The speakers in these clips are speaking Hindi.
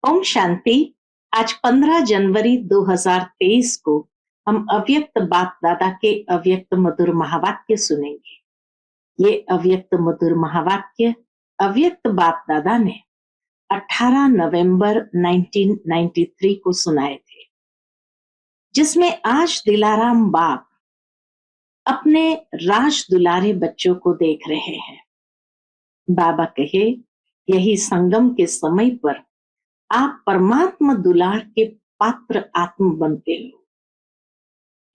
ओम शांति। आज 15 जनवरी 2023 को हम अव्यक्त बाप दादा के अव्यक्त मधुर महावाक्य सुनेंगे। ये अव्यक्त मधुर महावाक्य अव्यक्त बाप दादा ने 18 नवंबर 1993 को सुनाए थे, जिसमें आज दिलाराम बाप अपने राज दुलारे बच्चों को देख रहे हैं। बाबा कहे, यही संगम के समय पर आप परमात्मा दुलार के पात्र आत्म बनते हो।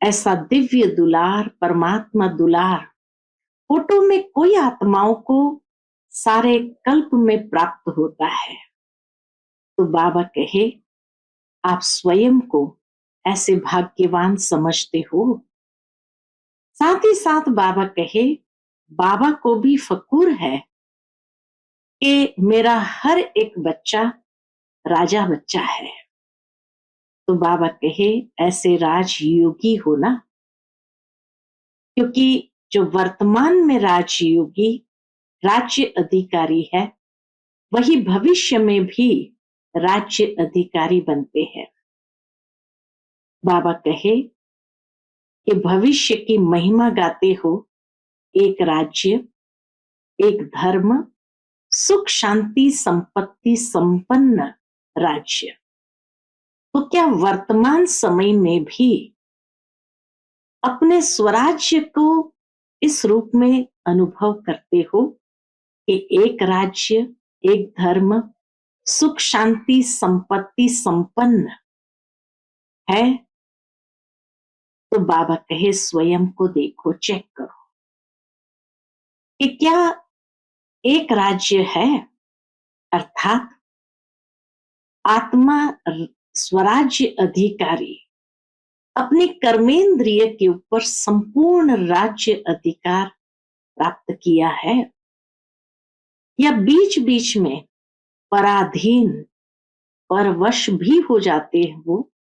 ऐसा दिव्य दुलार, परमात्मा दुलार फोटो में कोई आत्माओं को सारे कल्प में प्राप्त होता है। तो बाबा कहे, आप स्वयं को ऐसे भाग्यवान समझते हो। साथ ही साथ बाबा कहे, बाबा को भी फक्र है कि मेरा हर एक बच्चा राजा बच्चा है। तो बाबा कहे, ऐसे राजयोगी हो ना, क्योंकि जो वर्तमान में राजयोगी राज्य अधिकारी है, वही भविष्य में भी राज्य अधिकारी बनते हैं। बाबा कहे कि भविष्य की महिमा गाते हो, एक राज्य, एक धर्म, सुख शांति संपत्ति संपन्न राज्य। तो क्या वर्तमान समय में भी अपने स्वराज्य को इस रूप में अनुभव करते हो कि एक राज्य, एक धर्म, सुख शांति संपत्ति संपन्न है? तो बाबा कहे, स्वयं को देखो, चेक करो कि क्या एक राज्य है, अर्थात आत्मा स्वराज्य अधिकारी अपने कर्मेंद्रिय के ऊपर संपूर्ण राज्य अधिकार प्राप्त किया है, या बीच बीच में पराधीन परवश भी हो जाते हैं वो,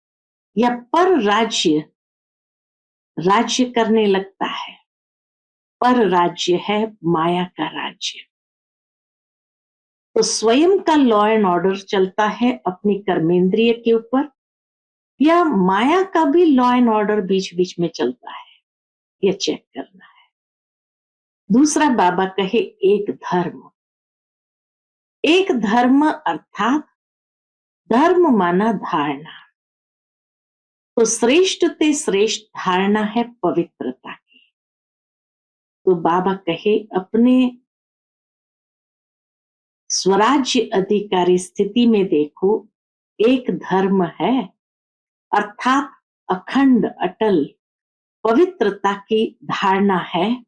या पर राज्य करने लगता है। पर राज्य है माया का राज्य। तो स्वयं का लॉ एंड ऑर्डर चलता है अपनी कर्मेंद्रिय के ऊपर, या माया का भी लॉ एंड ऑर्डर बीच बीच में चलता है, यह चेक करना है। दूसरा बाबा कहे, एक धर्म। एक धर्म अर्थात धर्म माना धारणा। तो श्रेष्ठ ते श्रेष्ठ धारणा है पवित्रता की। तो बाबा कहे, अपने स्वराज्य अधिकारी स्थिति में देखो, एक धर्म है, अर्थात अखंड अटल पवित्रता की धारणा है।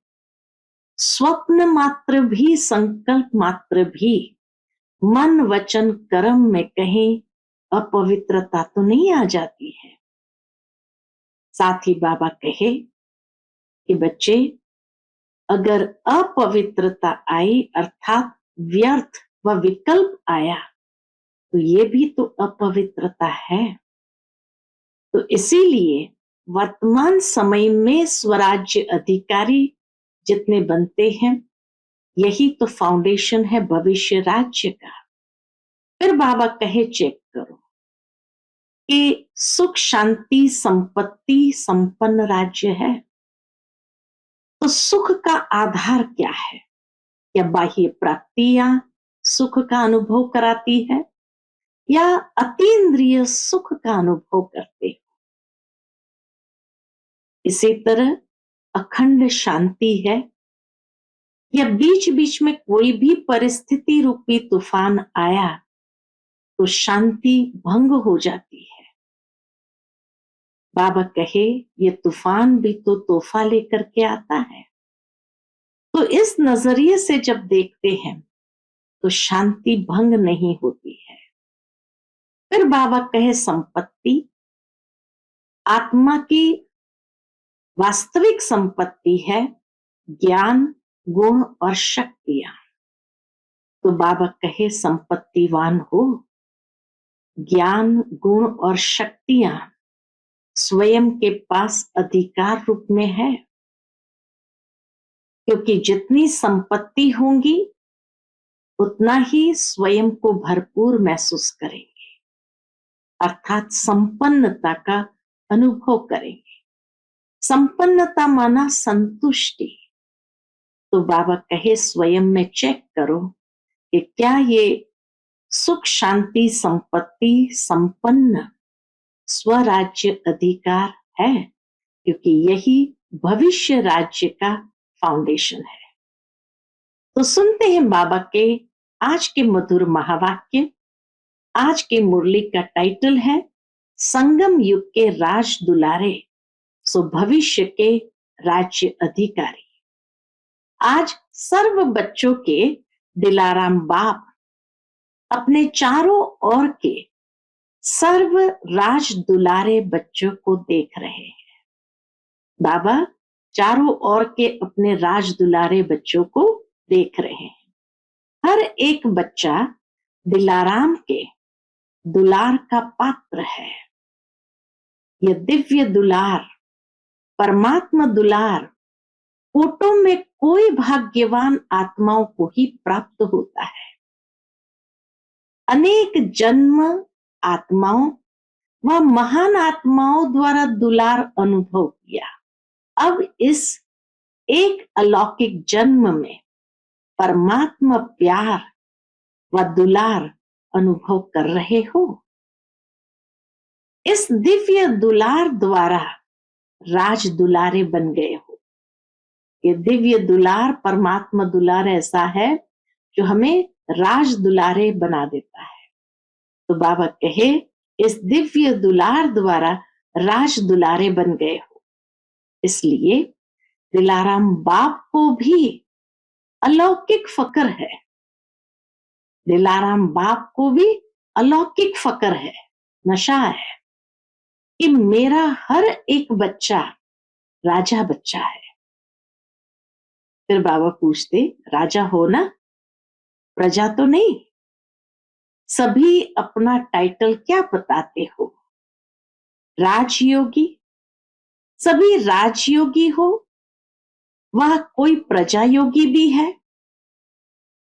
स्वप्न मात्र भी, संकल्प मात्र भी, मन वचन कर्म में कहीं अपवित्रता तो नहीं आ जाती है। साथ ही बाबा कहे कि बच्चे, अगर अपवित्रता आई अर्थात व्यर्थ व विकल्प आया, तो ये भी तो अपवित्रता है। तो इसीलिए वर्तमान समय में स्वराज्य अधिकारी जितने बनते हैं, यही तो फाउंडेशन है भविष्य राज्य का। फिर बाबा कहे, चेक करो कि सुख शांति संपत्ति संपन्न राज्य है। तो सुख का आधार क्या है? क्या बाह्य प्राप्तियां सुख का अनुभव कराती है, या अतीन्द्रिय सुख का अनुभव करते हैं? इसी तरह अखंड शांति है, या बीच बीच में कोई भी परिस्थिति रूपी तूफान आया तो शांति भंग हो जाती है। बाबा कहे, ये तूफान भी तो तोहफा लेकर के आता है। तो इस नजरिए से जब देखते हैं तो शांति भंग नहीं होती है। फिर बाबा कहे, संपत्ति आत्मा की वास्तविक संपत्ति है, ज्ञान गुण और शक्तियां। तो बाबा कहे, संपत्तिवान हो, ज्ञान गुण और शक्तियां स्वयं के पास अधिकार रूप में है। क्योंकि जितनी संपत्ति होंगी उतना ही स्वयं को भरपूर महसूस करेंगे। अर्थात संपन्नता का अनुभव करेंगे। संपन्नता माना संतुष्टि। तो बाबा कहे स्वयं में चेक करो कि क्या ये सुख शांति संपत्ति संपन्न स्वराज्य अधिकार है, क्योंकि यही भविष्य राज्य का फाउंडेशन है। तो सुनते हैं बाबा के आज के मधुर महावाक्य। आज के मुरली का टाइटल है संगम युग के राज दुलारे सो भविष्य के राज्य अधिकारी। आज सर्व बच्चों के दिलाराम बाप अपने चारों ओर के सर्व राज दुलारे बच्चों को देख रहे हैं। बाबा चारों ओर के अपने राज दुलारे बच्चों को देख रहे हैं। हर एक बच्चा दिलाराम के दुलार का पात्र है। यह दिव्य दुलार, परमात्मा दुलार कोटों में कोई भाग्यवान आत्माओं को ही प्राप्त होता है। अनेक जन्म आत्माओं व महान आत्माओं द्वारा दुलार अनुभव किया। अब इस एक अलौकिक जन्म में परमात्मा प्यार व दुलार अनुभव कर रहे हो। इस दिव्य दुलार द्वारा राज दुलारे बन गए हो। ये दिव्य दुलार, परमात्मा दुलार ऐसा है जो हमें राज दुलारे बना देता है। तो बाबा कहे इस दिव्य दुलार द्वारा राज दुलारे बन गए हो। इसलिए दिलाराम बाप को भी अलौकिक फक्र है। दिलाराम बाप को भी अलौकिक फक्र है, नशा है कि मेरा हर एक बच्चा राजा बच्चा है। फिर बाबा पूछते, राजा हो ना, प्रजा तो नहीं? सभी अपना टाइटल क्या बताते हो? राजयोगी। सभी राजयोगी हो, वह कोई प्रजा योगी भी है।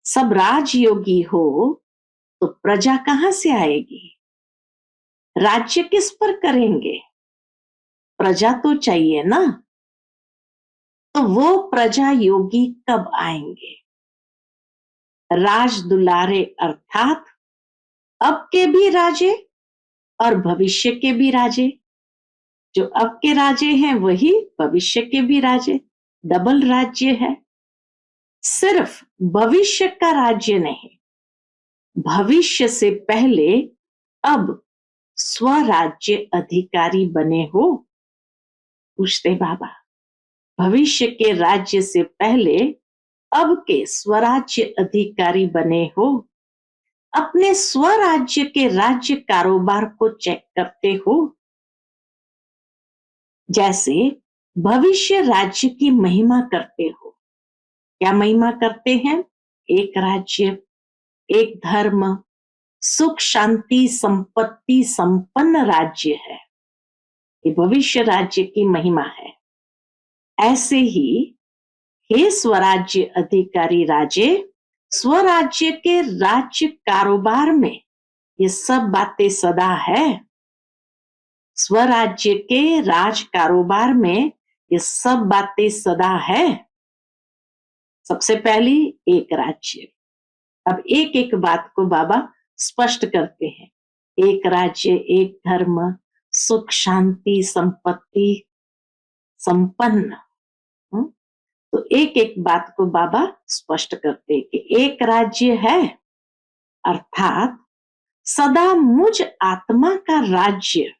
सब राजयोगी हो तो प्रजा कहां से आएगी? राज्य किस पर करेंगे? प्रजा तो चाहिए ना। तो वो प्रजा योगी कब आएंगे? राज दुलारे अर्थात अब के भी राजे और भविष्य के भी राजे। जो अब के राजे हैं वही भविष्य के भी राजे। डबल राज्य है। सिर्फ भविष्य का राज्य नहीं, भविष्य से पहले अब स्वराज्य अधिकारी बने हो। पूछते बाबा, भविष्य के राज्य से पहले अब के स्वराज्य अधिकारी बने हो? अपने स्वराज्य के राज्य कारोबार को चेक करते हो? जैसे भविष्य राज्य की महिमा करते हो। क्या महिमा करते हैं? एक राज्य, एक धर्म, सुख शांति संपत्ति संपन्न राज्य है। ये भविष्य राज्य की महिमा है। ऐसे ही हे स्वराज्य अधिकारी राजे, स्वराज्य के राज्य कारोबार में ये सब बातें सदा है। स्वराज्य के राज कारोबार में ये सब बातें सदा है। सबसे पहली एक राज्य। अब एक एक बात को बाबा स्पष्ट करते हैं। एक राज्य, एक धर्म, सुख शांति संपत्ति संपन्न। तो एक एक बात को बाबा स्पष्ट करते हैं कि एक राज्य है अर्थात सदा मुझ आत्मा का राज्य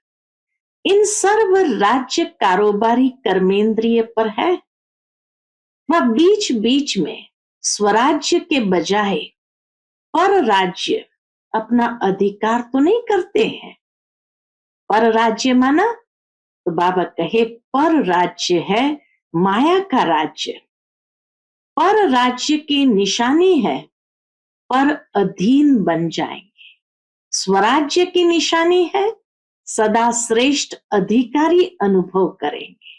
इन सर्व राज्य कारोबारी कर्मेंद्रिय पर है। वह बीच बीच में स्वराज्य के बजाय पर राज्य अपना अधिकार तो नहीं करते हैं। पर राज्य माना तो बाबा कहे पर राज्य है माया का राज्य। पर राज्य की निशानी है पर अधीन बन जाएंगे। स्वराज्य की निशानी है सदा श्रेष्ठ अधिकारी अनुभव करेंगे।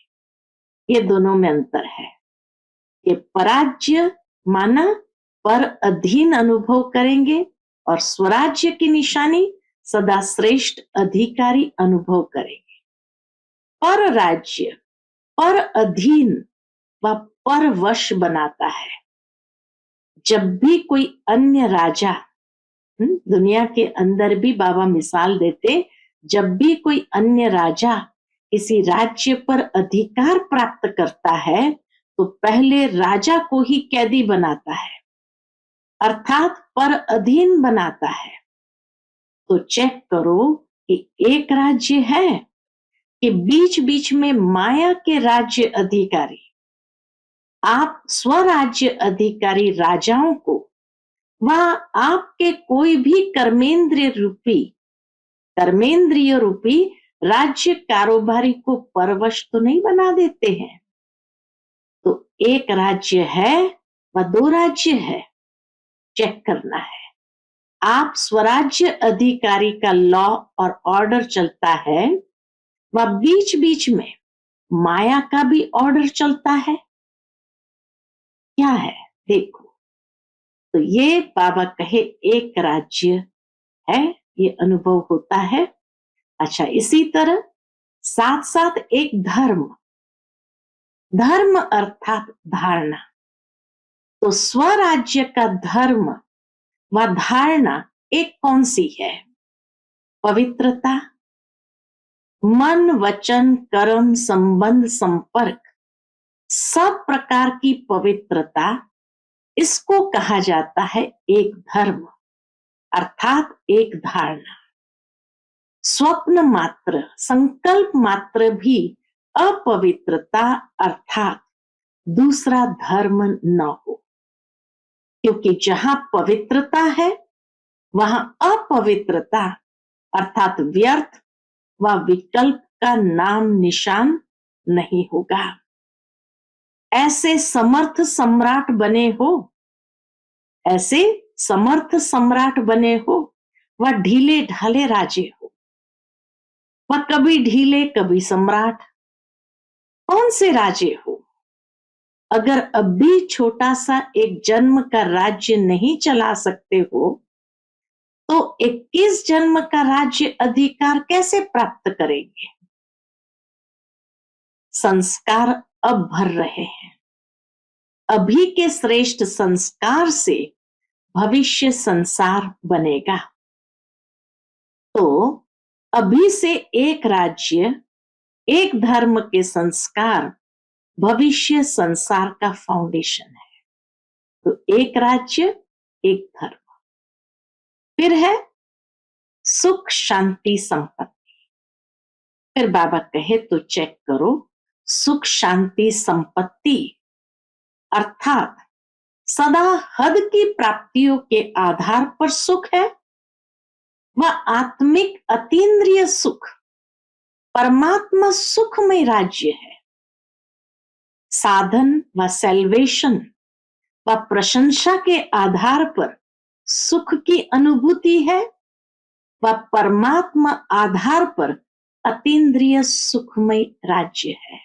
ये दोनों में अंतर है। ये पराज्य माना पर अधीन अनुभव करेंगे और स्वराज्य की निशानी सदा श्रेष्ठ अधिकारी अनुभव करेंगे। पर राज्य पर अधीन व पर वश बनाता है। जब भी कोई अन्य राजा, दुनिया के अंदर भी बाबा मिसाल देते, जब भी कोई अन्य राजा किसी राज्य पर अधिकार प्राप्त करता है तो पहले राजा को ही कैदी बनाता है, अर्थात पर अधीन बनाता है। तो चेक करो कि एक राज्य है कि बीच बीच में माया के राज्य अधिकारी, आप स्वराज्य अधिकारी राजाओं को वह आपके कोई भी कर्मेंद्रिय रूपी राज्य कारोबारी को परवश तो नहीं बना देते हैं। तो एक राज्य है व दो राज्य है, चेक करना है। आप स्वराज्य अधिकारी का लॉ और ऑर्डर चलता है व बीच बीच में माया का भी ऑर्डर चलता है। क्या है देखो। तो ये बाबा कहे एक राज्य है, ये अनुभव होता है। अच्छा, इसी तरह साथ साथ एक धर्म अर्थात धारणा। तो स्वराज्य का धर्म व धारणा एक कौन सी है? पवित्रता, मन वचन कर्म संबंध संपर्क, सब प्रकार की पवित्रता, इसको कहा जाता है एक धर्म अर्थात एक धारणा। स्वप्न मात्र, संकल्प मात्र भी अपवित्रता अर्थात दूसरा धर्म न हो, क्योंकि जहां पवित्रता है वहां अपवित्रता अर्थात व्यर्थ व विकल्प का नाम निशान नहीं होगा। ऐसे समर्थ सम्राट बने हो, ऐसे समर्थ सम्राट बने हो व ढीले ढाले राजे हो, वह कभी ढीले कभी सम्राट, कौन से राजे हो? अगर अभी छोटा सा एक जन्म का राज्य नहीं चला सकते हो तो 21 जन्म का राज्य अधिकार कैसे प्राप्त करेंगे? संस्कार अब भर रहे हैं। अभी के श्रेष्ठ संस्कार से भविष्य संसार बनेगा। तो अभी से एक राज्य एक धर्म के संस्कार भविष्य संसार का फाउंडेशन है। तो एक राज्य एक धर्म। फिर है सुख शांति संपत्ति। फिर बाबा कहे तो चेक करो, सुख शांति संपत्ति अर्थात सदा हद की प्राप्तियों के आधार पर सुख है व आत्मिक अतीन्द्रिय सुख परमात्मा सुखमय राज्य है। साधन व सेल्वेशन व प्रशंसा के आधार पर सुख की अनुभूति है व परमात्मा आधार पर अतीन्द्रिय सुखमय राज्य है।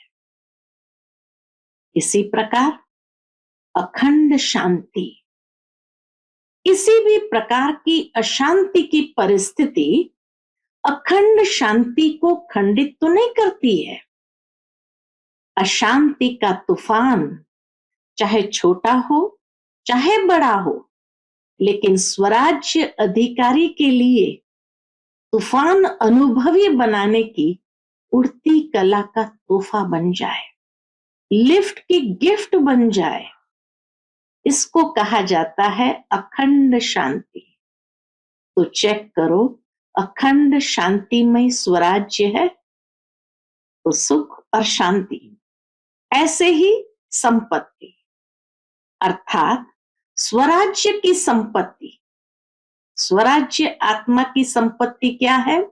इसी प्रकार अखंड शांति, किसी भी प्रकार की अशांति की परिस्थिति अखंड शांति को खंडित तो नहीं करती है। अशांति का तूफान चाहे छोटा हो चाहे बड़ा हो, लेकिन स्वराज्य अधिकारी के लिए तूफान अनुभवी बनाने की उड़ती कला का तोहफा बन जाए, लिफ्ट की गिफ्ट बन जाए, इसको कहा जाता है अखंड शांति। तो चेक करो, अखंड शांतिमय स्वराज्य है तो सुख और शांति। ऐसे ही संपत्ति अर्थात स्वराज्य की संपत्ति, स्वराज्य आत्मा की संपत्ति क्या है?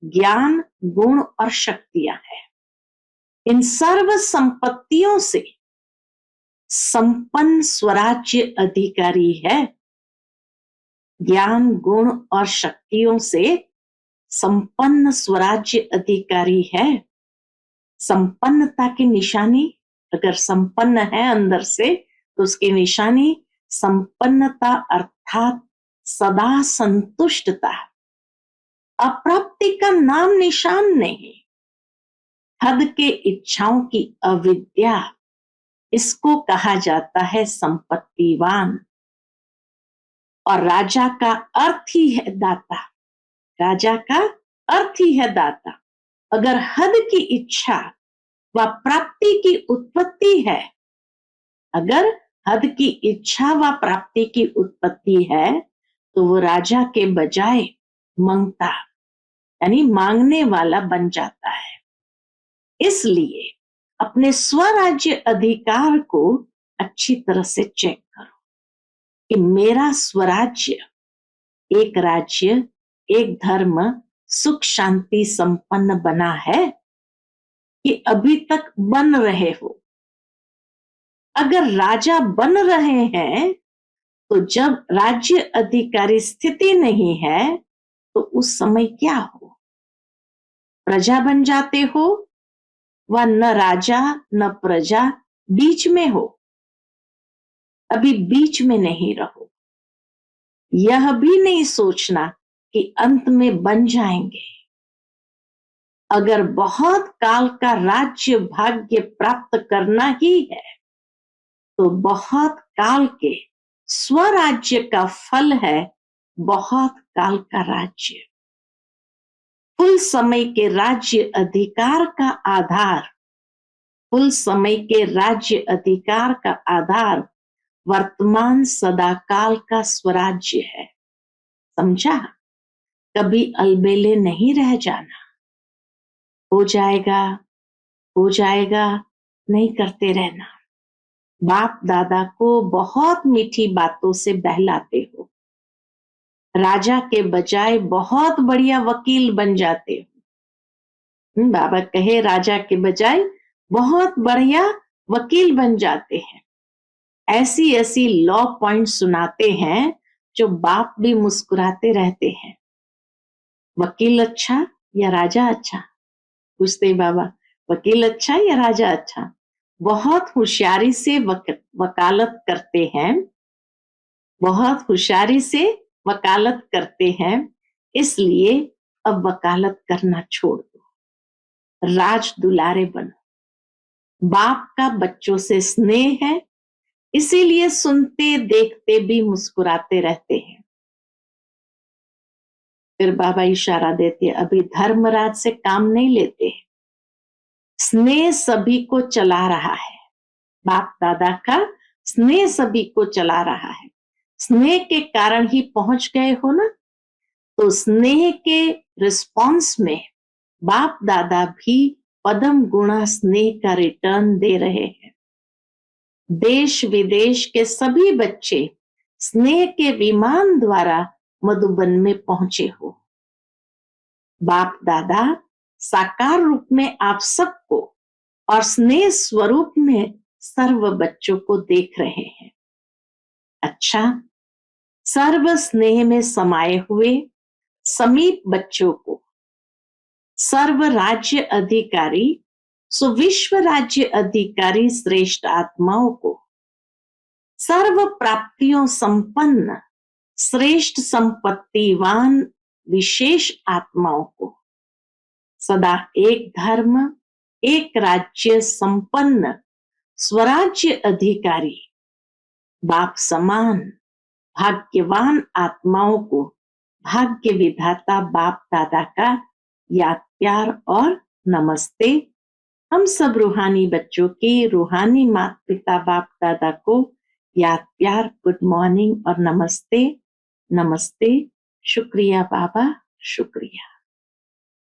ज्ञान गुण और शक्तियां हैं। इन सर्व संपत्तियों से संपन्न स्वराज्य अधिकारी है। ज्ञान गुण और शक्तियों से संपन्न स्वराज्य अधिकारी है। संपन्नता की निशानी, अगर संपन्न है अंदर से तो उसकी निशानी संपन्नता अर्थात सदा संतुष्टता। अप्राप्ति का नाम निशान नहीं। हद के इच्छाओं की अविद्या, इसको कहा जाता है संपत्तिवान। और राजा का अर्थ ही है दाता। राजा का अर्थ ही है दाता। अगर हद की इच्छा व प्राप्ति की उत्पत्ति है, अगर हद की इच्छा व प्राप्ति की उत्पत्ति है, तो वो राजा के बजाय मंगता यानी मांगने वाला बन जाता है। इसलिए अपने स्वराज्य अधिकार को अच्छी तरह से चेक करो कि मेरा स्वराज्य एक राज्य, एक धर्म सुख शांति संपन्न बना है कि अभी तक बन रहे हो। अगर राजा बन रहे हैं तो जब राज्य अधिकारी स्थिति नहीं है तो उस समय क्या हो? प्रजा बन जाते हो व न राजा न प्रजा, बीच में हो। अभी बीच में नहीं रहो। यह भी नहीं सोचना कि अंत में बन जाएंगे। अगर बहुत काल का राज्य भाग्य प्राप्त करना ही है तो बहुत काल के स्वराज्य का फल है बहुत काल का राज्य। फुल समय के राज्य अधिकार का आधार, फुल समय के राज्य अधिकार का आधार वर्तमान सदाकाल का स्वराज्य है। समझा? कभी अलबेले नहीं रह जाना। हो जाएगा, हो जाएगा नहीं करते रहना। बाप दादा को बहुत मीठी बातों से बहलाते हो। राजा के बजाय बहुत बढ़िया वकील बन जाते हो। बाबा कहे राजा के बजाय बहुत बढ़िया वकील बन जाते हैं। ऐसी ऐसी लॉ पॉइंट सुनाते हैं जो बाप भी मुस्कुराते रहते हैं। वकील अच्छा या राजा अच्छा? पूछते बाबा, वकील अच्छा या राजा अच्छा? बहुत होशियारी से वकालत करते हैं, बहुत होशियारी से वकालत करते हैं। इसलिए अब वकालत करना छोड़ दो, राज दुलारे बनो। बाप का बच्चों से स्नेह है, इसीलिए सुनते देखते भी मुस्कुराते रहते हैं। फिर बाबा इशारा देते, अभी धर्मराज से काम नहीं लेते। स्नेह सभी को चला रहा है। बाप दादा का स्नेह सभी को चला रहा है। स्नेह के कारण ही पहुंच गए हो ना, तो स्नेह के रिस्पॉन्स में बाप दादा भी पदम गुणा स्नेह का रिटर्न दे रहे हैं। देश विदेश के सभी बच्चे स्नेह के विमान द्वारा मधुबन में पहुंचे हो। बाप दादा साकार रूप में आप सबको और स्नेह स्वरूप में सर्व बच्चों को देख रहे हैं। अच्छा, सर्व स्नेह में समाये हुए समीप बच्चों को सर्व राज्य अधिकारी सुविश्व राज्य अधिकारी श्रेष्ठ आत्माओं को सर्व प्राप्तियों संपन्न श्रेष्ठ संपत्तिवान विशेष आत्माओं को सदा एक धर्म एक राज्य संपन्न स्वराज्य अधिकारी बाप समान भाग्यवान आत्माओं को भाग्य विधाता बाप दादा का याद प्यार और नमस्ते। हम सब रूहानी बच्चों की रूहानी माता पिता बाप दादा को याद प्यार गुड मॉर्निंग और नमस्ते नमस्ते। शुक्रिया बाबा, शुक्रिया।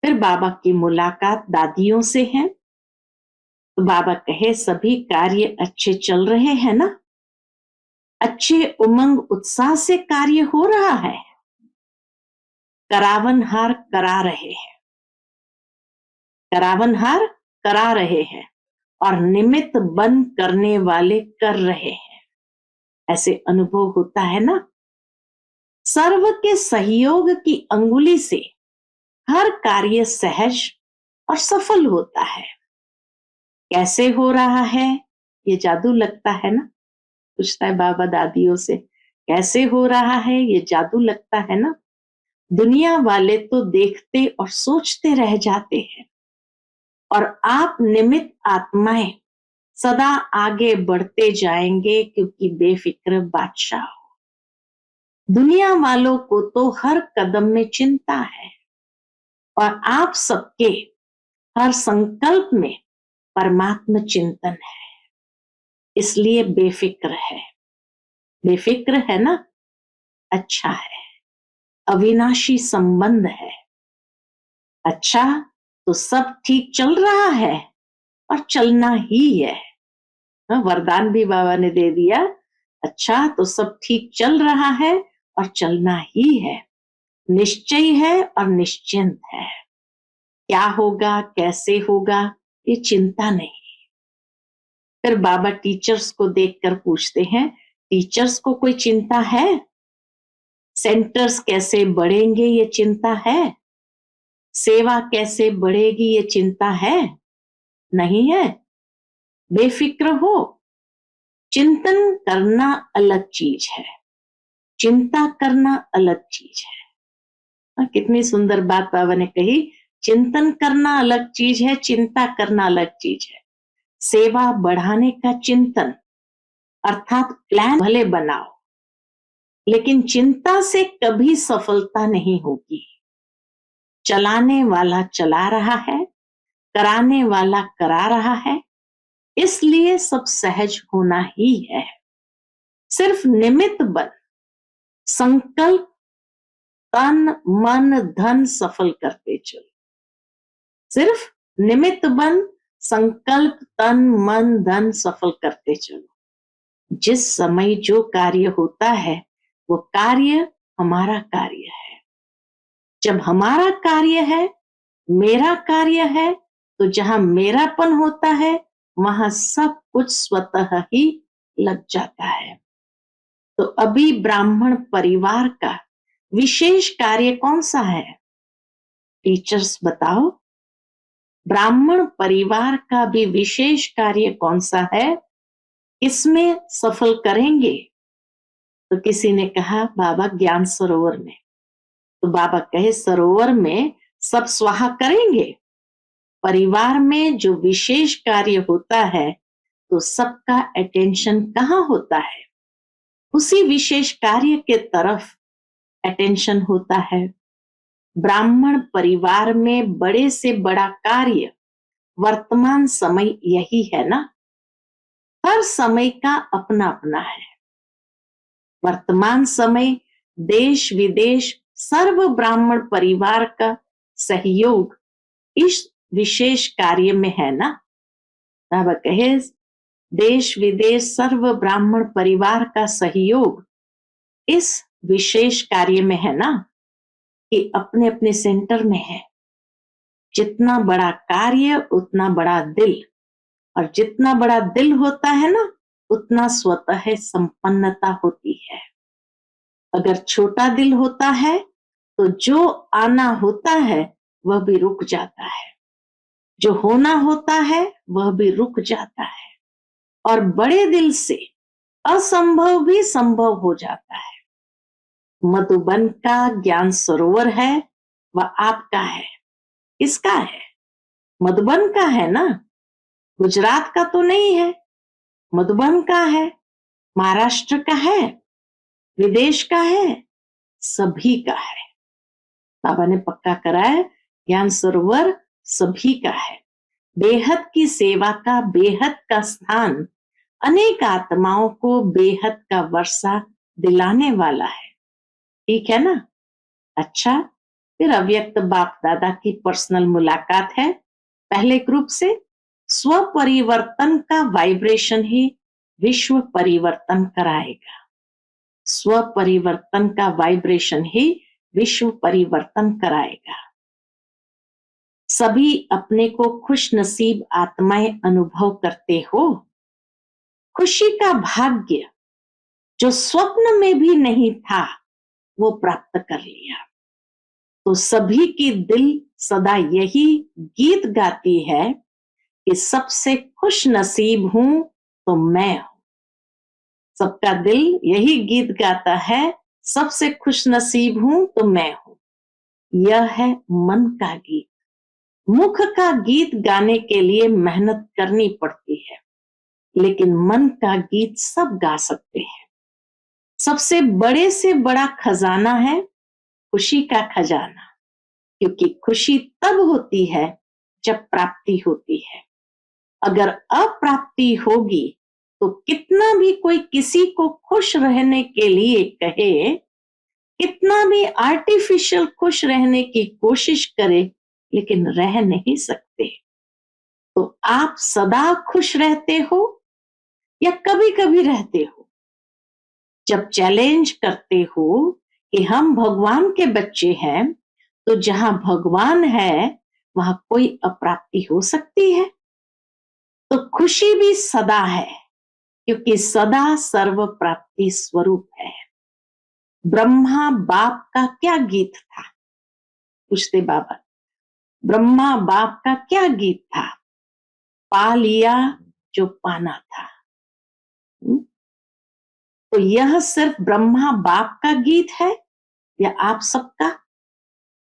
फिर बाबा की मुलाकात दादियों से है। तो बाबा कहे सभी कार्य अच्छे चल रहे हैं ना, अच्छे उमंग उत्साह से कार्य हो रहा है। करावनहार करा रहे हैं, करावनहार करा रहे हैं और निमित्त बंद करने वाले कर रहे हैं। ऐसे अनुभव होता है ना। सर्व के सहयोग की अंगुली से हर कार्य सहज और सफल होता है। कैसे हो रहा है? ये जादू लगता है ना। पूछता है बाबा दादियों से, कैसे हो रहा है? ये जादू लगता है ना। दुनिया वाले तो देखते और सोचते रह जाते हैं, और आप निमित्त आत्माएं सदा आगे बढ़ते जाएंगे, क्योंकि बेफिक्र बादशाह हो। दुनिया वालों को तो हर कदम में चिंता है, और आप सबके हर संकल्प में परमात्मा चिंतन है, इसलिए बेफिक्र है। बेफिक्र है ना, अच्छा है। अविनाशी संबंध है, अच्छा, तो सब ठीक चल रहा है और चलना ही है। वरदान भी बाबा ने दे दिया, अच्छा तो सब ठीक चल रहा है और चलना ही है। निश्चय है और निश्चिंत है। क्या होगा, कैसे होगा, ये चिंता नहीं। फिर बाबा टीचर्स को देखकर पूछते हैं, टीचर्स को कोई चिंता है? सेंटर्स कैसे बढ़ेंगे, ये चिंता है? सेवा कैसे बढ़ेगी, ये चिंता है? नहीं है। बेफिक्र हो। चिंतन करना अलग चीज है, चिंता करना अलग चीज है। कितनी सुंदर बात बाबा ने कही, चिंतन करना अलग चीज है, चिंता करना अलग चीज है। सेवा बढ़ाने का चिंतन अर्थात प्लान भले बनाओ, लेकिन चिंता से कभी सफलता नहीं होगी। चलाने वाला चला रहा है, कराने वाला करा रहा है, इसलिए सब सहज होना ही है। सिर्फ निमित्त बन, संकल्प, तन मन धन सफल करते चलो। सिर्फ निमित्त बन, संकल्प, तन मन धन सफल करते चलो। जिस समय जो कार्य होता है वो कार्य हमारा कार्य है। जब हमारा कार्य है, मेरा कार्य है, तो जहां मेरापन होता है वहां सब कुछ स्वतः ही लग जाता है। तो अभी ब्राह्मण परिवार का विशेष कार्य कौन सा है? टीचर्स बताओ, ब्राह्मण परिवार का भी विशेष कार्य कौन सा है? इसमें सफल करेंगे? तो किसी ने कहा बाबा ज्ञान सरोवर में। तो बाबा कहे सरोवर में सब स्वाहा करेंगे, परिवार में जो विशेष कार्य होता है तो सबका अटेंशन कहाँ होता है? उसी विशेष कार्य के तरफ अटेंशन होता है। ब्राह्मण परिवार में बड़े से बड़ा कार्य वर्तमान समय यही है ना। हर समय का अपना अपना है। वर्तमान समय देश विदेश सर्व ब्राह्मण परिवार का सहयोग इस विशेष कार्य में है ना। बाबा कहे देश विदेश सर्व ब्राह्मण परिवार का सहयोग इस विशेष कार्य में है ना, कि अपने अपने सेंटर में है। जितना बड़ा कार्य उतना बड़ा दिल, और जितना बड़ा दिल होता है ना उतना स्वतः संपन्नता होती है। अगर छोटा दिल होता है तो जो आना होता है वह भी रुक जाता है, जो होना होता है वह भी रुक जाता है, और बड़े दिल से असंभव भी संभव हो जाता है। मधुबन का ज्ञान सरोवर है, वह आपका है। किसका है? मधुबन का है ना। गुजरात का तो नहीं है, मधुबन का है, महाराष्ट्र का है, विदेश का है, सभी का है। बाबा ने पक्का कराया ज्ञान सरोवर सभी का है। बेहद की सेवा का बेहद का स्थान अनेक आत्माओं को बेहद का वर्षा दिलाने वाला है। ठीक है ना। अच्छा, फिर अव्यक्त बाप दादा की पर्सनल मुलाकात है। पहले ग्रुप से स्व परिवर्तन का वाइब्रेशन ही विश्व परिवर्तन कराएगा। स्व परिवर्तन का वाइब्रेशन ही विश्व परिवर्तन कराएगा। सभी अपने को खुश नसीब आत्माएं अनुभव करते हो। खुशी का भाग्य जो स्वप्न में भी नहीं था वो प्राप्त कर लिया। तो सभी की दिल सदा यही गीत गाती है कि सबसे खुश नसीब हूं तो मैं हूं। सबका दिल यही गीत गाता है, सबसे खुश नसीब हूं तो मैं हूं। यह है मन का गीत। मुख का गीत गाने के लिए मेहनत करनी पड़ती है, लेकिन मन का गीत सब गा सकते हैं। सबसे बड़े से बड़ा खजाना है खुशी का खजाना, क्योंकि खुशी तब होती है जब प्राप्ति होती है। अगर अप्राप्ति होगी तो कितना भी कोई किसी को खुश रहने के लिए कहे, कितना भी आर्टिफिशियल खुश रहने की कोशिश करे, लेकिन रह नहीं सकते। तो आप सदा खुश रहते हो या कभी कभी रहते हो? जब चैलेंज करते हो कि हम भगवान के बच्चे हैं, तो जहां भगवान है वहां कोई अप्राप्ति हो सकती है? तो खुशी भी सदा है, क्योंकि सदा सर्व प्राप्ति स्वरूप है। ब्रह्मा बाप का क्या गीत था? पूछते बाबा, ब्रह्मा बाप का क्या गीत था? पा लिया जो पाना था। तो यह सिर्फ ब्रह्मा बाप का गीत है या आप सबका?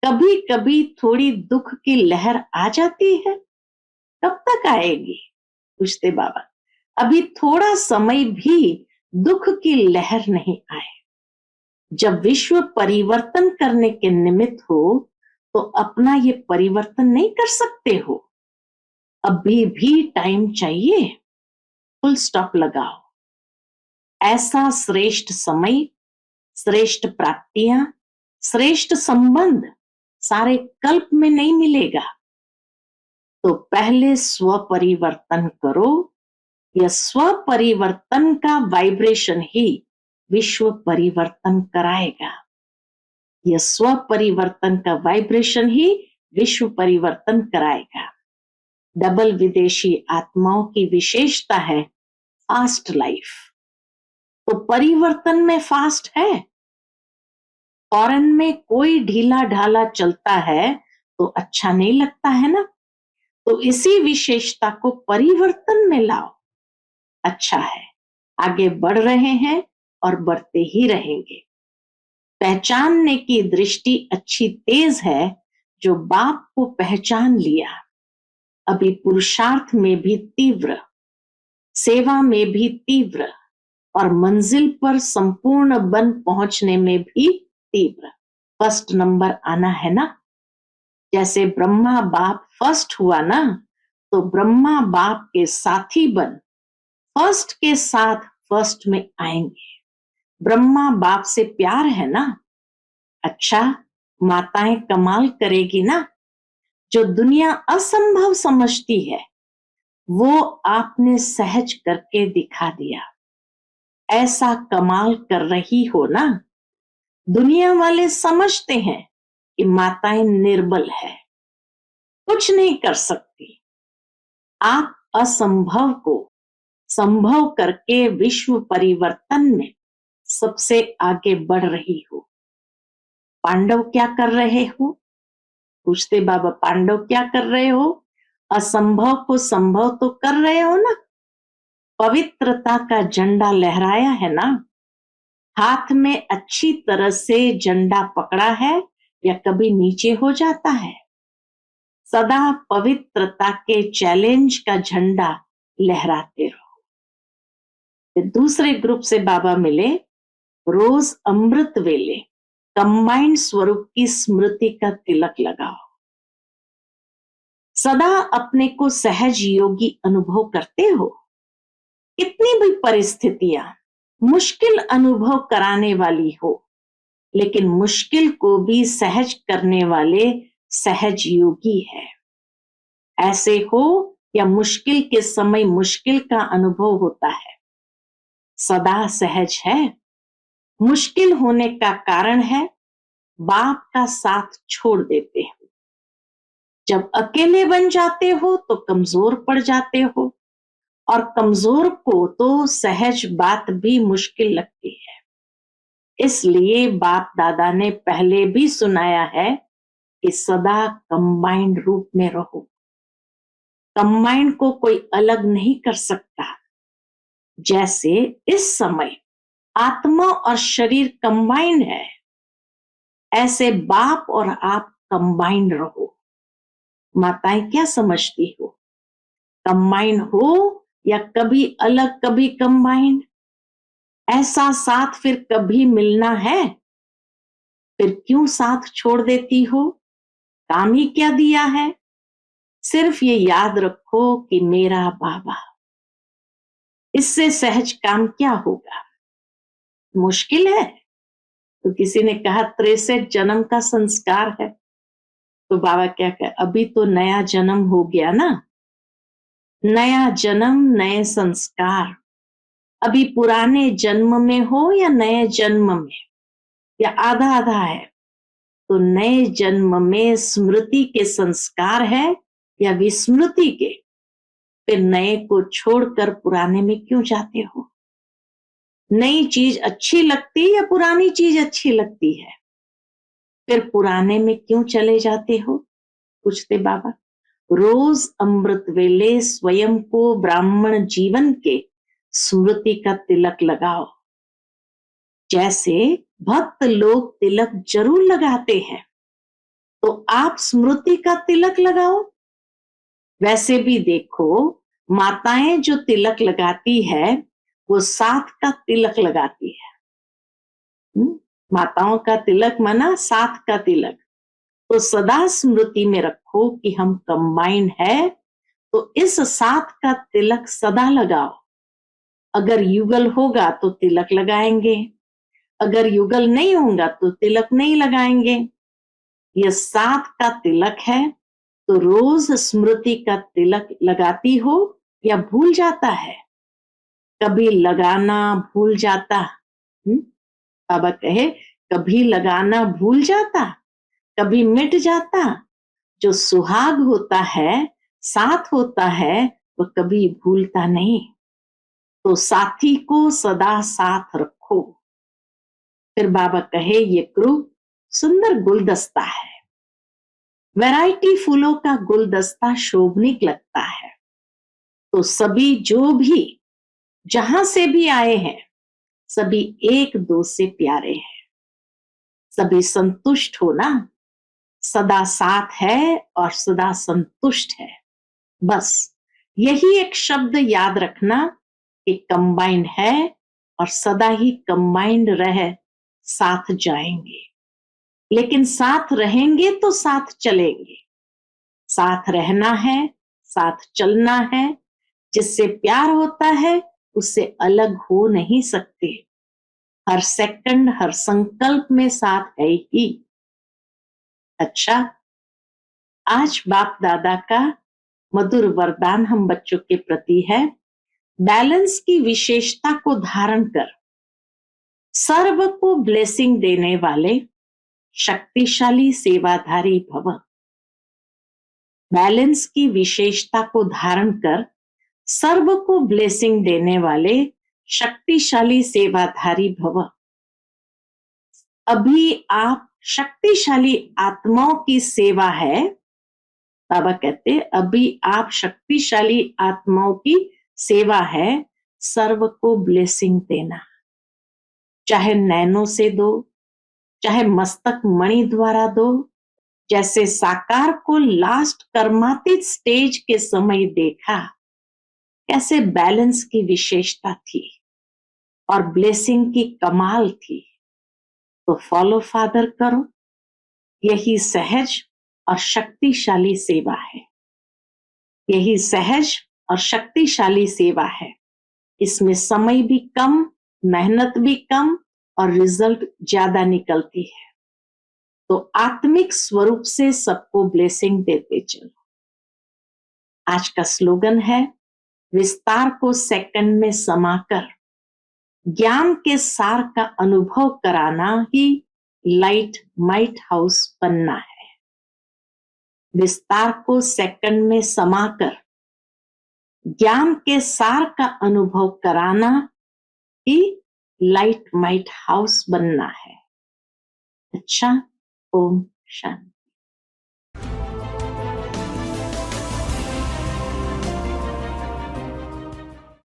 कभी कभी थोड़ी दुख की लहर आ जाती है, कब तक आएगी? पूछते बाबा। अभी थोड़ा समय भी दुख की लहर नहीं आए। जब विश्व परिवर्तन करने के निमित्त हो, तो अपना ये परिवर्तन नहीं कर सकते हो? अभी भी टाइम चाहिए, फुल स्टॉप लगाओ। ऐसा श्रेष्ठ समय, श्रेष्ठ प्राप्तियां, श्रेष्ठ संबंध सारे कल्प में नहीं मिलेगा। तो पहले स्व परिवर्तन करो। यह स्व परिवर्तन का वाइब्रेशन ही विश्व परिवर्तन कराएगा। यह स्व परिवर्तन का वाइब्रेशन ही विश्व परिवर्तन कराएगा। डबल विदेशी आत्माओं की विशेषता है फास्ट लाइफ। तो परिवर्तन में फास्ट है। फॉरेन में कोई ढीला ढाला चलता है तो अच्छा नहीं लगता है ना? तो इसी विशेषता को परिवर्तन में लाओ, अच्छा है। आगे बढ़ रहे हैं और बढ़ते ही रहेंगे। पहचानने की दृष्टि अच्छी तेज है जो बाप को पहचान लिया। अभी पुरुषार्थ में भी तीव्र, सेवा में भी तीव्र, और मंजिल पर संपूर्ण बन पहुंचने में भी तीव्र। फर्स्ट नंबर आना है ना? जैसे ब्रह्मा बाप फर्स्ट हुआ ना, तो ब्रह्मा बाप के साथी बन फर्स्ट के साथ फर्स्ट में आएंगे। ब्रह्मा बाप से प्यार है ना? अच्छा, माताएं कमाल करेगी ना? जो दुनिया असंभव समझती है वो आपने सहज करके दिखा दिया। ऐसा कमाल कर रही हो ना? दुनिया वाले समझते हैं कि माताएं निर्बल है, कुछ नहीं कर सकती। आप असंभव को संभव करके विश्व परिवर्तन में सबसे आगे बढ़ रही हो। पांडव क्या कर रहे हो? पूछते बाबा, पांडव क्या कर रहे हो? असंभव को संभव तो कर रहे हो ना? पवित्रता का झंडा लहराया है ना? हाथ में अच्छी तरह से झंडा पकड़ा है या कभी नीचे हो जाता है? सदा पवित्रता के चैलेंज का झंडा लहराते रहो। फिर दूसरे ग्रुप से बाबा मिले, रोज अमृत वेले कंबाइंड स्वरूप की स्मृति का तिलक लगाओ। सदा अपने को सहज योगी अनुभव करते हो। कितनी भी परिस्थितियां मुश्किल अनुभव कराने वाली हो, लेकिन मुश्किल को भी सहज करने वाले सहज योगी है। ऐसे हो या मुश्किल के समय मुश्किल का अनुभव होता है, सदा सहज है। मुश्किल होने का कारण है बाप का साथ छोड़ देते हो। जब अकेले बन जाते हो तो कमजोर पड़ जाते हो, और कमजोर को तो सहज बात भी मुश्किल लगती है। इसलिए बाप दादा ने पहले भी सुनाया है कि सदा कंबाइंड रूप में रहो। कंबाइंड को कोई अलग नहीं कर सकता। जैसे इस समय आत्मा और शरीर कंबाइंड है, ऐसे बाप और आप कंबाइंड रहो। माताएं क्या समझती हो, कंबाइंड हो या कभी अलग कभी कंबाइंड? ऐसा साथ फिर कभी मिलना है? फिर क्यों साथ छोड़ देती हो? काम ही क्या दिया है? सिर्फ ये याद रखो कि मेरा बाबा। इससे सहज काम क्या होगा? मुश्किल है? तो किसी ने कहा 63 जन्म का संस्कार है। तो बाबा क्या कहे, अभी तो नया जन्म हो गया ना, नया जन्म नए संस्कार। अभी पुराने जन्म में हो या नए जन्म में, या आधा आधा है? तो नए जन्म में स्मृति के संस्कार है या विस्मृति के? फिर नए को छोड़कर पुराने में क्यों जाते हो? नई चीज अच्छी लगती या पुरानी चीज अच्छी लगती है? फिर पुराने में क्यों चले जाते हो? पूछते बाबा। रोज अमृत वेले स्वयं को ब्राह्मण जीवन के स्मृति का तिलक लगाओ। जैसे भक्त लोग तिलक जरूर लगाते हैं, तो आप स्मृति का तिलक लगाओ। वैसे भी देखो, माताएं जो तिलक लगाती है वो साथ का तिलक लगाती है। माताओं का तिलक माना साथ का तिलक। तो सदा स्मृति में रखो कि हम कंबाइंड है, तो इस साथ का तिलक सदा लगाओ। अगर युगल होगा तो तिलक लगाएंगे, अगर युगल नहीं होगा तो तिलक नहीं लगाएंगे। यह साथ का तिलक है, तो रोज स्मृति का तिलक लगाती हो या भूल जाता है? कभी लगाना भूल जाता। बाबा कहे कभी लगाना भूल जाता, कभी मिट जाता। जो सुहाग होता है, साथ होता है, वो कभी भूलता नहीं। तो साथी को सदा साथ रखो। फिर बाबा कहे ये ग्रुप सुंदर गुलदस्ता है, वैरायटी फूलों का गुलदस्ता शोभनीक लगता है। तो सभी जो भी जहां से भी आए हैं, सभी एक दो से प्यारे हैं। सभी संतुष्ट हो ना, सदा साथ है और सदा संतुष्ट है। बस यही एक शब्द याद रखना कि कंबाइंड है और सदा ही कंबाइंड रह साथ जाएंगे। लेकिन साथ रहेंगे तो साथ चलेंगे। साथ रहना है, साथ चलना है। जिससे प्यार होता है उससे अलग हो नहीं सकते। हर सेकंड हर संकल्प में साथ है ही। अच्छा, आज बाप दादा का मधुर वरदान हम बच्चों के प्रति है, बैलेंस की विशेषता को धारण कर सर्व को ब्लेसिंग देने वाले शक्तिशाली सेवाधारी भव। बैलेंस की विशेषता को धारण कर सर्व को ब्लेसिंग देने वाले शक्तिशाली सेवाधारी भव। अभी आप शक्तिशाली आत्माओं की सेवा है। बाबा कहते अभी आप शक्तिशाली आत्माओं की सेवा है, सर्व को ब्लेसिंग देना। चाहे नैनों से दो, चाहे मस्तक मणि द्वारा दो। जैसे साकार को लास्ट कर्मातीत स्टेज के समय देखा, कैसे बैलेंस की विशेषता थी और ब्लेसिंग की कमाल थी। तो फॉलो फादर करो, यही सहज और शक्तिशाली सेवा है। यही सहज और शक्तिशाली सेवा है। इसमें समय भी कम, मेहनत भी कम और रिजल्ट ज्यादा निकलती है। तो आत्मिक स्वरूप से सबको ब्लेसिंग देते चलो। आज का स्लोगन है, विस्तार को सेकंड में समाकर ज्ञान के सार का अनुभव कराना ही लाइट माइट हाउस बनना है। विस्तार को सेकंड में समाकर ज्ञान के सार का अनुभव कराना ही लाइट माइट हाउस बनना है। अच्छा, ओम शांति।